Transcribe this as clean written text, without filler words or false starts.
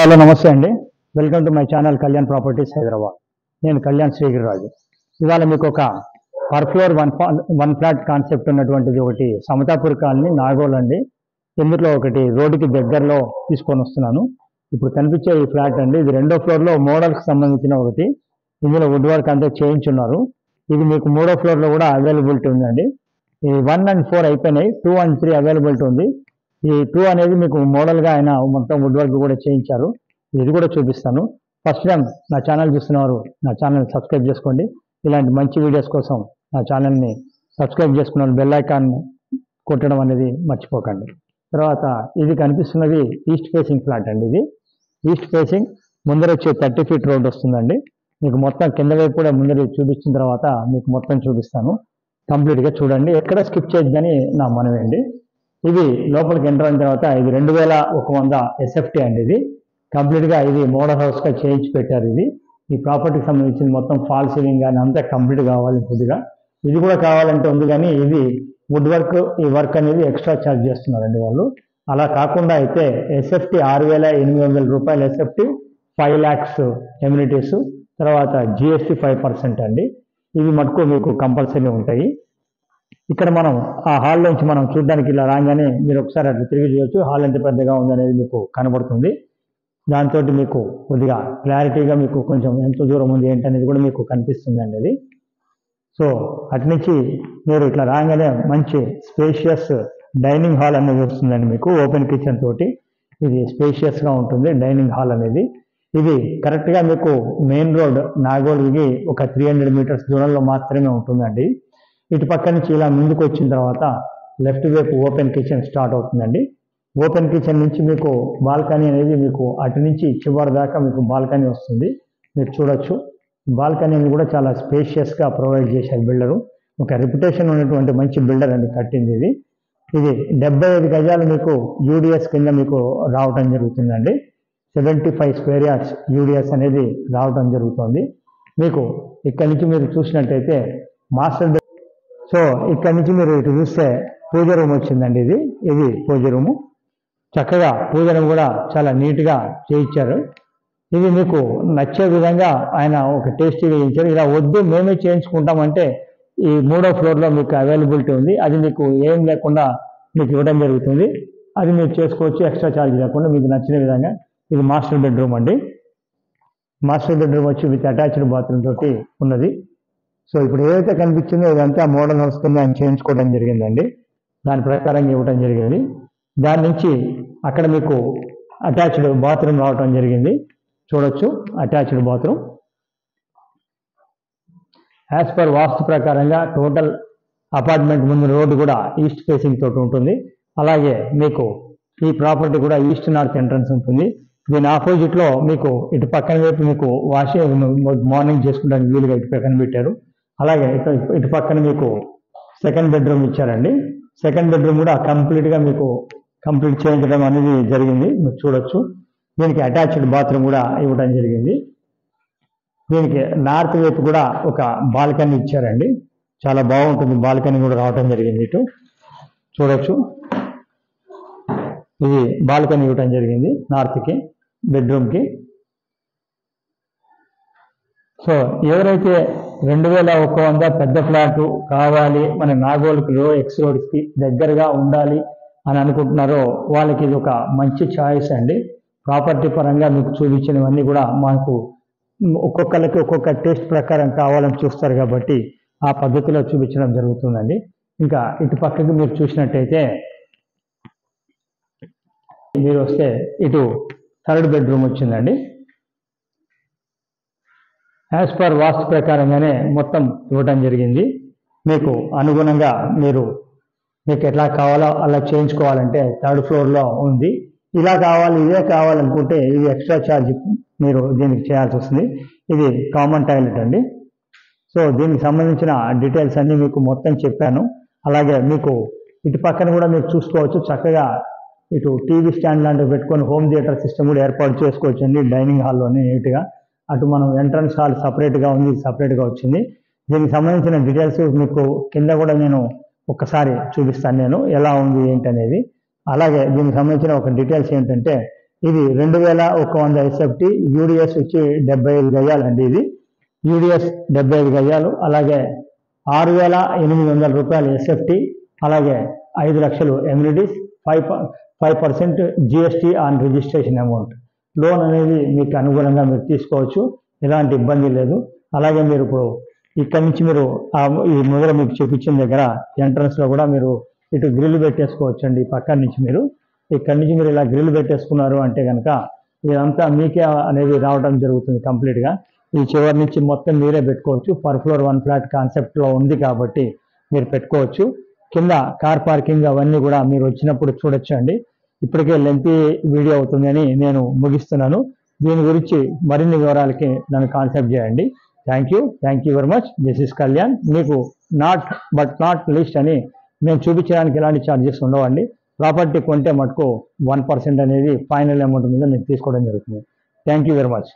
Hello నమస్తే అండి. Welcome to my channel Kalyan properties Hyderabad. నేను కళ్యాణ్ శ్రీగిరిరాజు. ఇవాళ మీకు ఒక per floor one flat concept ఉన్నటువంటిది ఒకటి సమతాపూర్ కాలనీ నాగోల్ అండి. ఇందులో ఒకటి రోడ్డుకి దగ్గరలో తీసుకొని వస్తున్నాను. ఇప్పుడు కనిపించే ఈ ఫ్లాట్ అండి, ఇది రెండో ఫ్లోర్లో మోడల్కి సంబంధించిన ఒకటి. ఇందులో వుడ్ వర్క్ అంతా చేయించున్నారు. ఇది మీకు మూడో ఫ్లోర్లో కూడా అవైలబిలిటీ ఉందండి. ఈ 1 and 4 అయిపోయినాయి, 2 and 3 అవైలబిలిటీ ఉంది. ఈ 2 అనేది మీకు మోడల్గా ఆయన మొత్తం వుడ్ వర్క్ కూడా చేయించారు. ఇది కూడా చూపిస్తాను. ఫస్ట్ టైం నా ఛానల్ చూస్తున్నవారు నా ఛానల్ సబ్స్క్రైబ్ చేసుకోండి. ఇలాంటి మంచి వీడియోస్ కోసం నా ఛానల్ని సబ్స్క్రైబ్ చేసుకున్న బెల్ ఐకాన్ కొట్టడం అనేది మర్చిపోకండి. తర్వాత ఇది కనిపిస్తున్నది ఈస్ట్ ఫేసింగ్ ఫ్లాట్ అండి. ఇది ఈస్ట్ ఫేసింగ్, ముందర వచ్చే 30 feet రోడ్ వస్తుందండి. మీకు మొత్తం కింద వైపు కూడా ముందర చూపించిన తర్వాత మీకు మొత్తం చూపిస్తాను. కంప్లీట్గా చూడండి, ఎక్కడ స్కిప్ చేయొద్దని నా మనవి అండి. ఇది లోపలికి ఎంటర్ అయిన తర్వాత ఇది 2100 SFT అండి. ఇది కంప్లీట్గా ఇది మోడల్ హౌస్గా చేయించి పెట్టారు. ఈ ప్రాపర్టీకి సంబంధించిన మొత్తం ఫాల్ సీలింగ్ కానీ అంతా కంప్లీట్ కావాలి. కొద్దిగా ఇది కూడా కావాలంటే ఉంది, కానీ ఇది వుడ్ వర్క్, ఈ వర్క్ అనేది ఎక్స్ట్రా ఛార్జ్ చేస్తున్నారండి వాళ్ళు. అలా కాకుండా అయితే SFT 6800 రూపాయలు SFT, 5 lakhs ఎమ్యూనిటీస్, తర్వాత GST 5% అండి. ఇవి మటుకు మీకు కంపల్సరీ ఉంటాయి. ఇక్కడ మనం ఆ హాల్ నుంచి మనం చూడడానికి ఇలా రాగానే మీరు ఒకసారి అట్లా తిరిగి చూడొచ్చు. హాల్ ఎంత పెద్దగా ఉందనేది మీకు కనబడుతుంది. దాంతో మీకు కొద్దిగా క్లారిటీగా మీకు కొంచెం ఎంత దూరం ఉంది ఏంటనేది కూడా మీకు కనిపిస్తుందండి అది. సో అట్నుంచి మీరు ఇట్లా రాగానే మంచి స్పేషియస్ డైనింగ్ హాల్ అనేది వస్తుందండి మీకు, ఓపెన్ కిచెన్ తోటి. ఇది స్పేషియస్గా ఉంటుంది డైనింగ్ హాల్ అనేది. ఇది కరెక్ట్గా మీకు మెయిన్ రోడ్ నాగోల్కి ఒక 300 meters దూరంలో మాత్రమే ఉంటుందండి. ఇటు పక్క నుంచి ఇలా ముందుకు వచ్చిన తర్వాత లెఫ్ట్ వైపు ఓపెన్ కిచెన్ స్టార్ట్ అవుతుందండి. ఓపెన్ కిచెన్ నుంచి మీకు బాల్కనీ అనేది మీకు అటు నుంచి చివరి దాకా మీకు బాల్కనీ వస్తుంది. మీరు చూడొచ్చు, బాల్కనీ అనేది కూడా చాలా స్పేషియస్గా ప్రొవైడ్ చేశారు బిల్డరు. ఒక రెప్యుటేషన్ ఉన్నటువంటి మంచి బిల్డర్ అండి కట్టింది ఇది. ఇది 75 గజాలు మీకు UDS కింద మీకు రావటం జరుగుతుందండి. 75 square yards UDS అనేది రావటం జరుగుతుంది. మీకు ఇక్కడ నుంచి మీరు చూసినట్టయితే మాస్టర్ బెడ్. సో ఇక్కడ నుంచి మీరు ఇటు చూస్తే పూజ రూమ్ వచ్చిందండి. ఇది పూజ రూము. చక్కగా పూజ రూమ్ కూడా చాలా నీట్గా చేయించారు. ఇది మీకు నచ్చే విధంగా ఆయన ఒక టేస్టీగా చేయించారు. ఇలా వద్దు మేమే చేయించుకుంటామంటే ఈ 3వ ఫ్లోర్లో మీకు అవైలబిలిటీ ఉంది. అది మీకు ఏం లేకుండా మీకు ఇవ్వడం జరుగుతుంది. అది మీరు చేసుకోవచ్చు ఎక్స్ట్రా ఛార్జ్ లేకుండా మీకు నచ్చిన విధంగా. ఇది మాస్టర్ బెడ్రూమ్ అండి. మాస్టర్ బెడ్రూమ్ వచ్చి విత్ అటాచ్డ్ బాత్రూమ్ తోటి ఉన్నది. సో ఇప్పుడు ఏదైతే కనిపించిందో ఇదంతా మోడల్ హౌస్ కింద ఆయన చేయించుకోవడం జరిగిందండి. దాని ప్రకారంగా ఇవ్వడం జరిగింది. దాని నుంచి అక్కడ మీకు అటాచ్డ్ బాత్రూమ్ రావటం జరిగింది. చూడొచ్చు అటాచ్డ్ బాత్రూమ్. యాజ్ పర్ వాస్తు ప్రకారంగా టోటల్ అపార్ట్మెంట్ ముందు రోడ్డు కూడా ఈస్ట్ ఫేసింగ్ తోటి ఉంటుంది. అలాగే మీకు ఈ ప్రాపర్టీ కూడా ఈస్ట్ నార్త్ ఎంట్రన్స్ ఉంటుంది. దీని ఆపోజిట్లో మీకు ఇటు పక్కన వైపు మీకు మార్నింగ్ చేసుకుంటానికి వీలుగా ఇటు పక్కన పెట్టారు. అలాగే ఇటు పక్కన మీకు సెకండ్ బెడ్రూమ్ ఇచ్చారండి. సెకండ్ బెడ్రూమ్ కూడా కంప్లీట్గా మీకు కంప్లీట్ చేయించడం అనేది జరిగింది. మీరు చూడొచ్చు. దీనికి అటాచ్డ్ బాత్రూమ్ కూడా ఇవ్వడం జరిగింది. దీనికి నార్త్ వైపు కూడా ఒక బాల్కనీ ఇచ్చారండి. చాలా బాగుంటుంది. బాల్కనీ కూడా రావడం జరిగింది. ఇటు చూడొచ్చు, ఇది బాల్కనీ ఇవ్వడం జరిగింది నార్త్కి బెడ్రూమ్కి. సో ఎవరైతే 2100 పెద్ద ఫ్లాట్ కావాలి, మన నాగోల్కి ఎక్స్ రోడ్స్కి దగ్గరగా ఉండాలి అని అనుకుంటున్నారో వాళ్ళకి ఇది ఒక మంచి ఛాయిస్ అండి. ప్రాపర్టీ పరంగా మీకు చూపించినవన్నీ కూడా మాకు ఒక్కొక్కరికి ఒక్కొక్క టేస్ట్ ప్రకారం కావాలని చూస్తారు కాబట్టి ఆ పద్ధతిలో చూపించడం జరుగుతుందండి. ఇంకా ఇటు పక్కకి మీరు చూసినట్టయితే మీరు వస్తే ఇటు థర్డ్ బెడ్రూమ్ వచ్చిందండి. యాజ్ పర్ వాస్తు ప్రకారంగానే మొత్తం ఇవ్వటం జరిగింది. మీకు అనుగుణంగా మీకు ఎట్లా కావాలో అలా చేయించుకోవాలంటే థర్డ్ ఫ్లోర్లో ఉంది. ఇలా కావాలి ఇదే కావాలనుకుంటే ఇది ఎక్స్ట్రా ఛార్జ్ మీరు దీనికి చేయాల్సి వస్తుంది. ఇది కామన్ టాయిలెట్ అండి. సో దీనికి సంబంధించిన డీటెయిల్స్ అన్నీ మీకు మొత్తం చెప్పాను. అలాగే మీకు ఇటు పక్కన కూడా మీరు చూసుకోవచ్చు. చక్కగా ఇటు టీవీ స్టాండ్ లాంటివి పెట్టుకొని హోమ్ థియేటర్ సిస్టమ్ కూడా ఏర్పాటు చేసుకోవచ్చు అండి డైనింగ్ హాల్లోనే నీట్గా. అటు మనం ఎంట్రన్స్ హాల్ సపరేట్గా ఉంది, సపరేట్గా వచ్చింది. దీనికి సంబంధించిన డీటెయిల్స్ మీకు కింద కూడా నేను ఒక్కసారి చూపిస్తాను, నేను ఎలా ఉంది ఏంటనేది. అలాగే దీనికి సంబంధించిన ఒక డీటెయిల్స్ ఏంటంటే ఇది 2100 ఎస్ఎఫ్టీ, యూడిఎస్ వచ్చి 75 గజాలండి. ఇది యూడిఎస్ 75 గజాలు. అలాగే 6800 రూపాయలు ఎస్ఎఫ్టీ, అలాగే 5 లక్షలు amenities, 5% GST on registration amount. Loan అనేది మీకు అనుగుణంగా మీరు తీసుకోవచ్చు, ఎలాంటి ఇబ్బంది లేదు. అలాగే మీరు ఇప్పుడు ఇక్కడి నుంచి మీరు ఈ ముందర మీకు చూపించిన దగ్గర ఎంట్రన్స్లో కూడా మీరు ఇటు గ్రిల్ పెట్టేసుకోవచ్చు అండి. పక్కన నుంచి మీరు ఇక్కడి నుంచి మీరు ఇలా గ్రిల్ పెట్టేసుకున్నారు అంటే కనుక ఇదంతా మీకే అనేది రావడం జరుగుతుంది కంప్లీట్గా. ఈ చివరి నుంచి మొత్తం మీరే పెట్టుకోవచ్చు. పర్ ఫ్లోర్ 1 ఫ్లాట్ కాన్సెప్ట్లో ఉంది కాబట్టి మీరు పెట్టుకోవచ్చు. కింద కార్ పార్కింగ్ అవన్నీ కూడా మీరు వచ్చినప్పుడు చూడొచ్చు అండి. ఇప్పటికే లెంతీ వీడియో అవుతుందని నేను ముగిస్తున్నాను. దీని గురించి మరిన్ని వివరాలకి నన్ను కాన్టాక్ట్ చేయండి. Thank you very much. This is Kalyan. మీకు నాట్ లిస్ట్ అని మేము చూపించడానికి ఎలాంటి ఛార్జెస్ ఉండవండి. ప్రాపర్టీ కొంటే మటుకు 1% అనేది ఫైనల్ అమౌంట్ మీద నేను తీసుకోవడం జరుగుతుంది. Thank you very much.